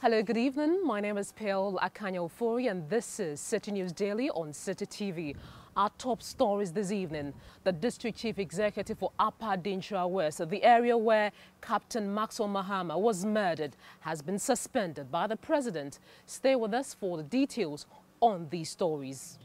Hello, good evening. My name is Akanya Ofori and this is Citi News Daily on Citi TV. Our top stories this evening. The District Chief Executive for Upper Danquah West, the area where Captain Mahama was murdered, has been suspended by the President. Stay with us for the details on these stories.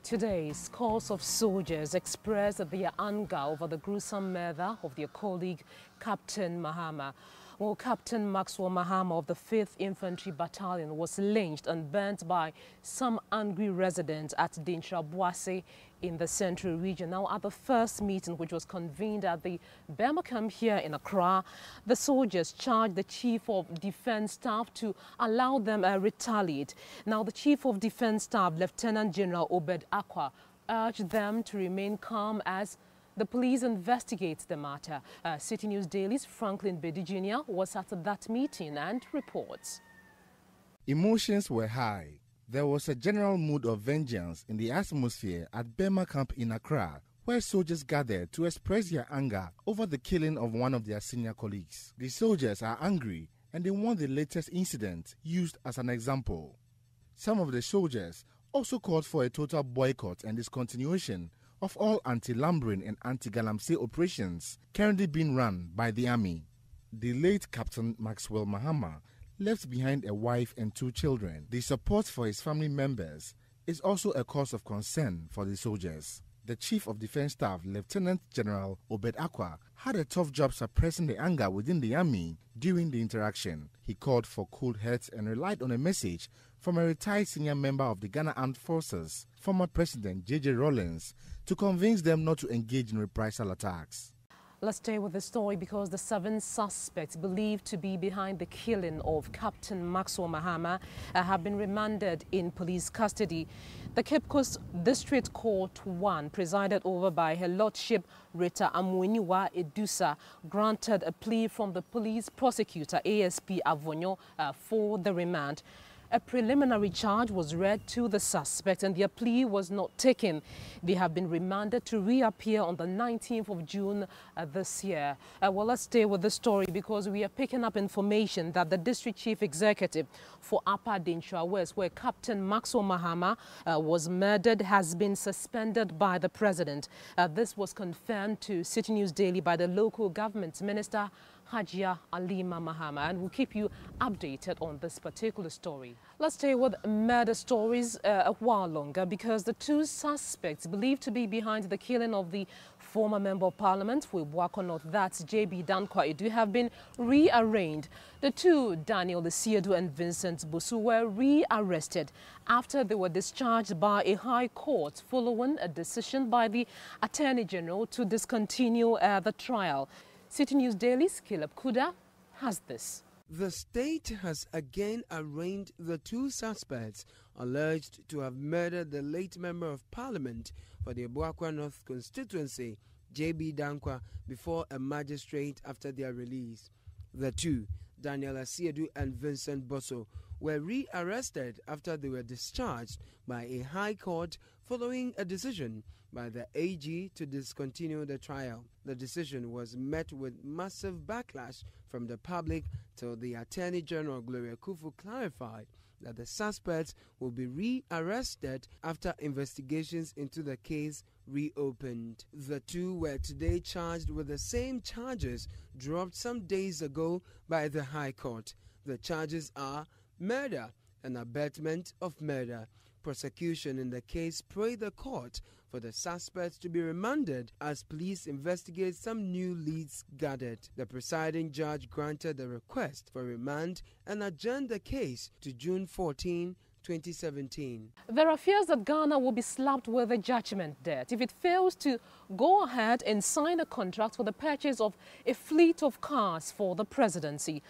Today, scores of soldiers expressed their anger over the gruesome murder of their colleague, Captain Mahama. Well, Captain Mahama of the 5th Infantry Battalion was lynched and burnt by some angry residents at Danquah in the central region. Now, at the first meeting, which was convened at the Burma camp here in Accra, the soldiers charged the Chief of Defence Staff to allow them retaliate. Now, the Chief of Defence Staff, Lieutenant General Akanya, urged them to remain calm as the police investigates the matter. Citi News Daily's Franklin Bedi Jr. was at that meeting and reports. Emotions were high. There was a general mood of vengeance in the atmosphere at Burma camp in Accra, where soldiers gathered to express their anger over the killing of one of their senior colleagues. The soldiers are angry and they want the latest incident used as an example. Some of the soldiers also called for a total boycott and discontinuation of all anti-lumbering and anti-galamsey operations currently being run by the army. The late Captain Mahama left behind a wife and 2 children. The support for his family members is also a cause of concern for the soldiers. The Chief of Defence Staff, Lieutenant General Akanya, had a tough job suppressing the anger within the army during the interaction. He called for cool heads and relied on a message from a retired senior member of the Ghana Armed Forces, former President J.J. Rawlings, to convince them not to engage in reprisal attacks. Let's stay with the story because the 7 suspects believed to be behind the killing of Captain Mahama have been remanded in police custody. The Cape Coast District Court 1, presided over by Her Lordship Rita Amwiniwa Edusa, granted a plea from the police prosecutor ASP Avonyo for the remand. A preliminary charge was read to the suspect and their plea was not taken. They have been remanded to reappear on the 19th of June this year. Well, let's stay with the story because we are picking up information that the District Chief Executive for Upper Danquah West, where Captain Mahama was murdered, has been suspended by the President. This was confirmed to Citi News Daily by the local government minister, Hajia Alima Mahama, and we'll keep you updated on this particular story. Let's stay with murder stories a while longer because the 2 suspects believed to be behind the killing of the former Member of Parliament for Ibuako North, that's JB Danquah, have been re-arraigned. The 2, Daniel Asiedu and Vincent Bosu, were re-arrested after they were discharged by a high court following a decision by the Attorney General to discontinue the trial. Citi News Daily's Caleb Kuda has this. The state has again arraigned the 2 suspects alleged to have murdered the late Member of Parliament for the Ibuako North constituency, JB Danquah, before a magistrate after their release. The 2, Daniel Asiedu and Vincent Bosu, were re-arrested after they were discharged by a high court following a decision by the AG to discontinue the trial. The decision was met with massive backlash from the public till the Attorney General Gloria Kufu clarified that the suspects will be re-arrested after investigations into the case reopened. The 2 were today charged with the same charges dropped some days ago by the High Court. The charges are murder and abetment of murder. Prosecution in the case prayed the court for the suspects to be remanded as police investigate some new leads gathered. The presiding judge granted the request for remand and adjourned the case to June 14, 2017. There are fears that Ghana will be slapped with a judgment debt if it fails to go ahead and sign a contract for the purchase of a fleet of cars for the presidency.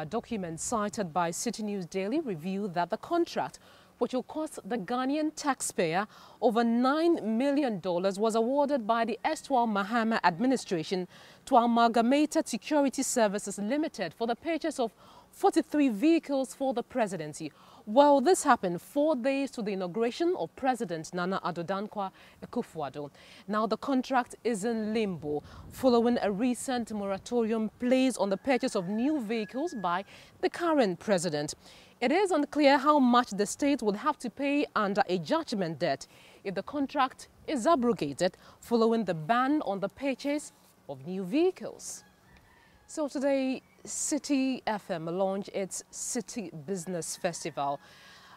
Documents cited by Citi News Daily reveal that the contract, which will cost the Ghanaian taxpayer over $9 million, was awarded by the erstwhile Mahama administration to Amalgamated Security Services Limited for the purchase of 43 vehicles for the presidency. Well, this happened 4 days to the inauguration of President Nana Addo Danquah Akufo-Addo. Now, the contract is in limbo following a recent moratorium placed on the purchase of new vehicles by the current president. It is unclear how much the state will have to pay under a judgment debt if the contract is abrogated following the ban on the purchase of new vehicles. So today, Citi FM launched its Citi Business Festival.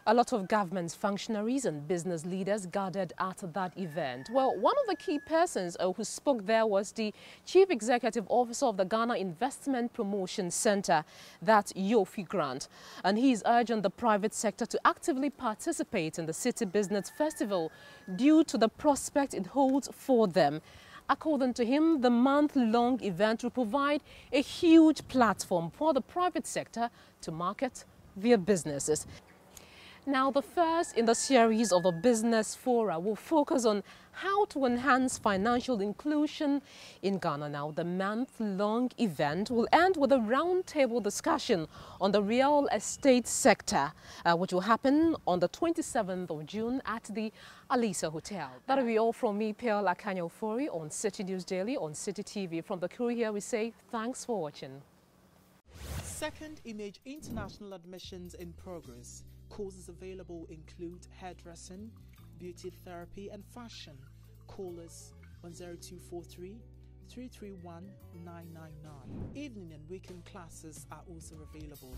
A lot of government functionaries and business leaders gathered at that event. Well, one of the key persons who spoke there was the Chief Executive Officer of the Ghana Investment Promotion Center, that's Yofi Grant. And he's urging the private sector to actively participate in the Citi Business Festival due to the prospect it holds for them. According to him, the month-long event will provide a huge platform for the private sector to market their businesses. Now, the first in the series of the business fora will focus on how to enhance financial inclusion in Ghana. Now, the month-long event will end with a roundtable discussion on the real estate sector, which will happen on the 27th of June at the Alisa Hotel. That'll be all from me, Akanya Ofori, on Citi News Daily on Citi TV. From the crew here, we say thanks for watching. Second Image International admissions in progress. Courses available include hairdressing, beauty therapy and fashion. Call us 10243 331 999. Evening and weekend classes are also available.